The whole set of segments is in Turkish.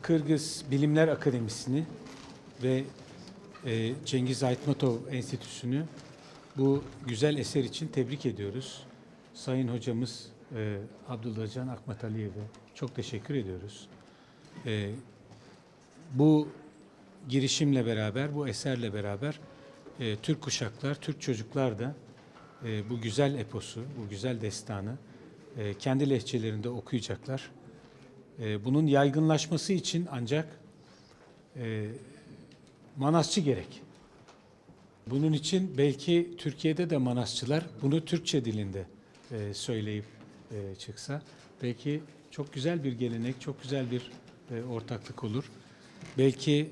Kırgız Bilimler Akademisi'ni ve Cengiz Aytmatov Enstitüsü'nü bu güzel eser için tebrik ediyoruz. Sayın hocamız Abdülcan Akmataliyev'e çok teşekkür ediyoruz. Bu girişimle beraber, bu eserle beraber Türk kuşaklar, Türk çocuklar da bu güzel eposu, bu güzel destanı kendi lehçelerinde okuyacaklar. Bunun yaygınlaşması için ancak Manasçı gerek. Bunun için belki Türkiye'de de Manasçılar bunu Türkçe dilinde söyleyip çıksa belki çok güzel bir gelenek, çok güzel bir ortaklık olur. Belki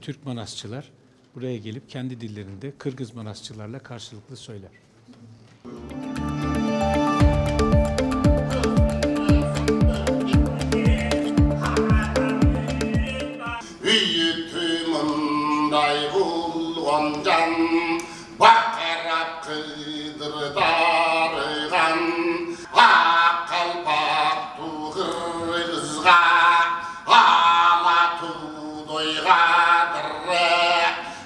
Türk Manasçılar buraya gelip kendi dillerinde Kırgız Manasçılarla karşılıklı söyler. Bakarap kıydırdarıgan Akkalpak tuğırgızga Ala tuğdoygadırı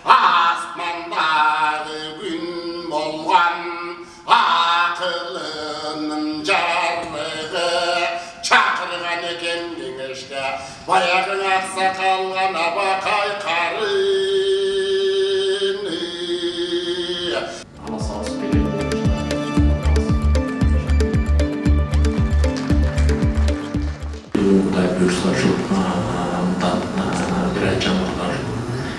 Asmandağı gün bolgan Akılının jarlığı Çakırgan eken gengeşte Bayakın aksakalgana bakay karı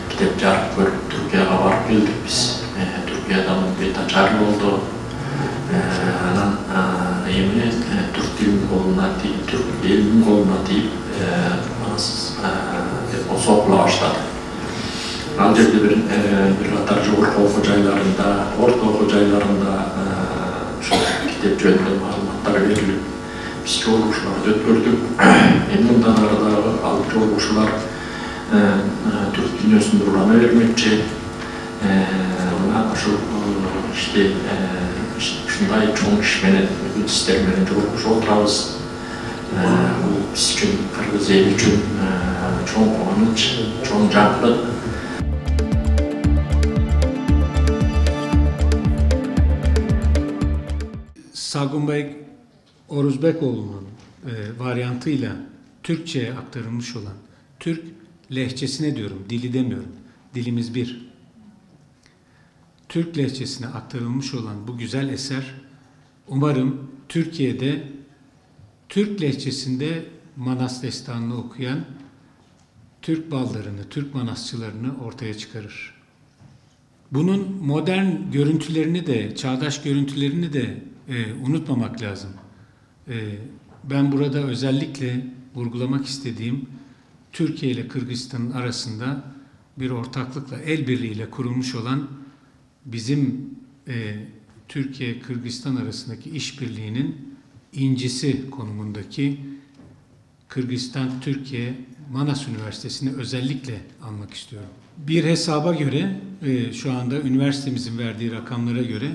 Kitap jarıp görüp Türkiye'ye varıp geldik biz. Türkiye'den bir taçarlı oldu. Emin Türk dilinin koluna deyip, Türk dilinin koluna deyip o sokla başladı. Ancak bir katar Cumhur Hocaylarında, Orta Hocaylarında kitap yönünde malumatlar verilip biz çoğuluşları döktürdük. Bundan arada alıp çoğuluşlar Türk dünyasında urana vermekçi. Şu işte şunday çoğun işmeni, istermeni çoğulmuş oturağız. Biz için, Kırgız eli için çoğun kovanıç, çoğun canlı. Sagunbay Oruzbekoğlu'nun varyantıyla Türkçe'ye aktarılmış olan Türk lehçesine diyorum, dili demiyorum. Dilimiz bir. Türk lehçesine aktarılmış olan bu güzel eser umarım Türkiye'de Türk lehçesinde Manas destanını okuyan Türk ballarını, Türk Manasçılarını ortaya çıkarır. Bunun modern görüntülerini de, çağdaş görüntülerini de unutmamak lazım. Ben burada özellikle vurgulamak istediğim Türkiye ile Kırgızistan'ın arasında bir ortaklıkla, el birliğiyle kurulmuş olan bizim Türkiye-Kırgızistan arasındaki işbirliğinin incisi konumundaki Kırgızistan-Türkiye Manas Üniversitesi'ni özellikle anmak istiyorum. Bir hesaba göre, şu anda üniversitemizin verdiği rakamlara göre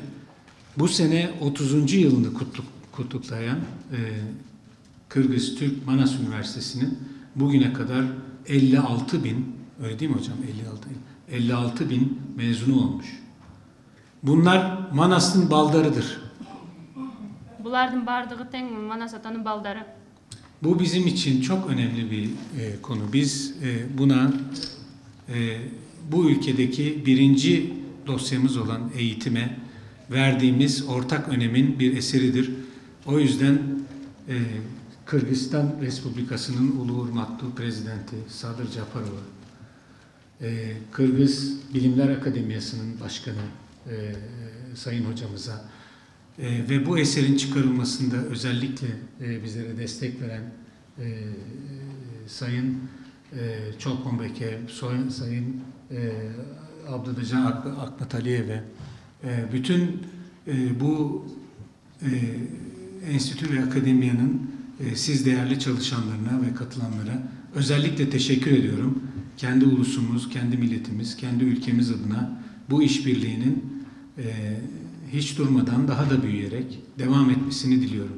bu sene 30. yılını kutlayan Kırgız-Türk Manas Üniversitesi'nin bugüne kadar 56 bin, öyle değil mi hocam? 56 bin mezunu olmuş. Bunlar Manas'ın baldarıdır. Bulardın bardığı ten Manas atanın baldarı. Bu bizim için çok önemli bir konu. Biz buna bu ülkedeki birinci dosyamız olan eğitime verdiğimiz ortak önemin bir eseridir. O yüzden Kırgızistan Respublikası'nın Ulu Hurmatlı Prezidenti Sadır Japarova, Kırgız Bilimler Akademiyası'nın başkanı Sayın hocamıza ve bu eserin çıkarılmasında özellikle bizlere destek veren Sayın Çolkonbek'e, Sayın Abdülcan Akmataliyev'e, bütün bu enstitü ve akademiyanın siz değerli çalışanlarına ve katılanlara özellikle teşekkür ediyorum. Kendi ulusumuz, kendi milletimiz, kendi ülkemiz adına bu işbirliğinin hiç durmadan daha da büyüyerek devam etmesini diliyorum.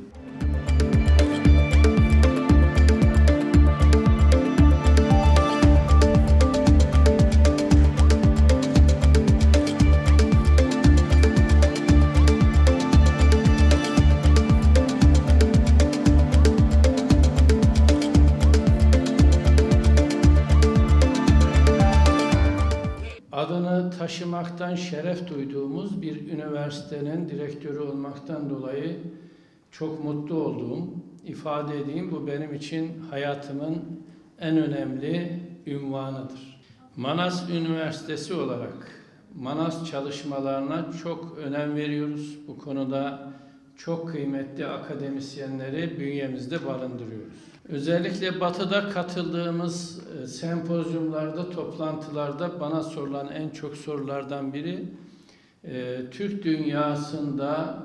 üniversitenin direktörü olmaktan dolayı çok mutlu olduğum, ifade edeyim, bu benim için hayatımın en önemli ünvanıdır. Manas Üniversitesi olarak Manas çalışmalarına çok önem veriyoruz. Bu konuda çok kıymetli akademisyenleri bünyemizde barındırıyoruz. Özellikle Batı'da katıldığımız sempozyumlarda, toplantılarda bana sorulan en çok sorulardan biri, Türk dünyasında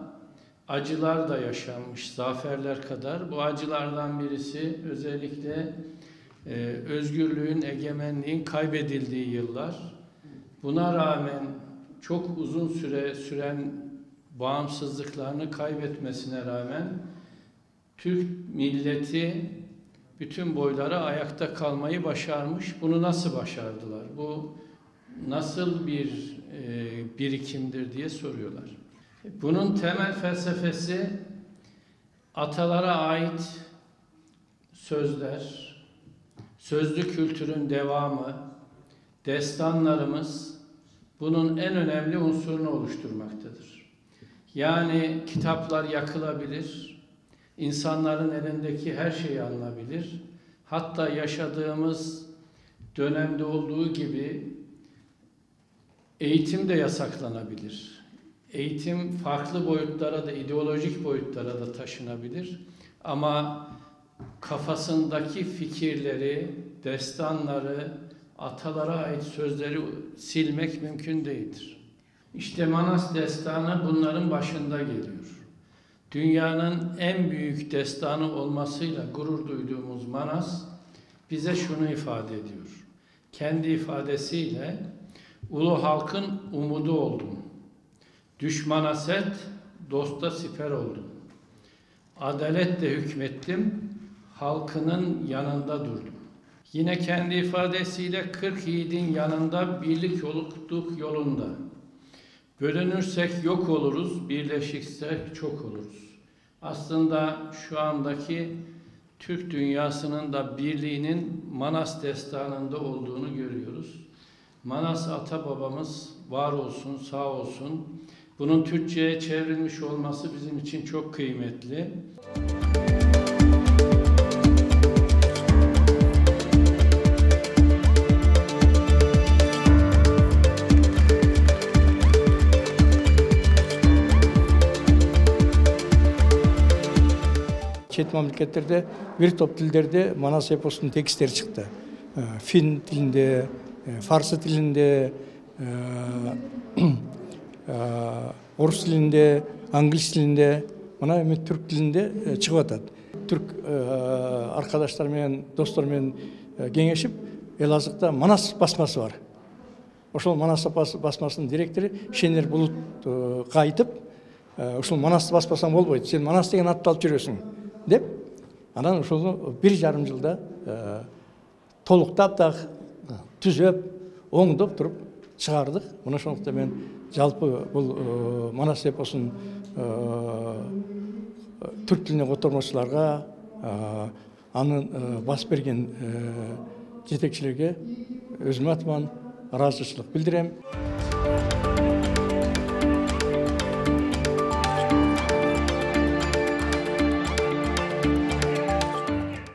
acılar da yaşanmış, zaferler kadar. Bu acılardan birisi özellikle özgürlüğün, egemenliğin kaybedildiği yıllar. Buna rağmen çok uzun süre süren bağımsızlıklarını kaybetmesine rağmen Türk milleti bütün boylara ayakta kalmayı başarmış. Bunu nasıl başardılar? Bu nasıl bir birikimdir diye soruyorlar. Bunun temel felsefesi atalara ait sözler, sözlü kültürün devamı, destanlarımız bunun en önemli unsurunu oluşturmaktadır. Yani kitaplar yakılabilir, insanların elindeki her şey alınabilir, hatta yaşadığımız dönemde olduğu gibi eğitim de yasaklanabilir. Eğitim farklı boyutlara da, ideolojik boyutlara da taşınabilir. Ama kafasındaki fikirleri, destanları, atalara ait sözleri silmek mümkün değildir. İşte Manas destanı bunların başında geliyor. Dünyanın en büyük destanı olmasıyla gurur duyduğumuz Manas bize şunu ifade ediyor. Kendi ifadesiyle, ulu halkın umudu oldum. Düşmana set, dosta siper oldum. Adaletle hükmettim, halkının yanında durdum. Yine kendi ifadesiyle 40 yiğidin yanında birlik olduk yolunda. Bölünürsek yok oluruz, birleşirsek çok oluruz. Aslında şu andaki Türk dünyasının da birliğinin Manas destanında olduğunu görüyoruz. Manas ata babamız var olsun, sağ olsun. Bunun Türkçe'ye çevrilmiş olması bizim için çok kıymetli. Çet memleketlerde bir top dillerde Manas eposunun tekstleri çıktı. Fin dilinde, Farsı dilinde, Orus dilinde, İngiliz dilinde, mana Türk dilinde çıkıp atады. Türk arkadaşlarımla, dostlarımla kengешип, Elazığ'da Manas basması var. Ошол Manas басмасынын директору Шенер Булут кайтып, ошол Манасты баспасаң болбойт, сен Манас деген атты алып жүрөсүң деп, анан ошону 1,5 жылда толуктап так, түзөп, оңдоп туруп чыгардык. Мына ошондуктан мен жалпы бул Манас эпосун түрк тилине котормочуларга, аны басып берген жетекчилерге өзүмүн атыман ыраазычылык билдирем.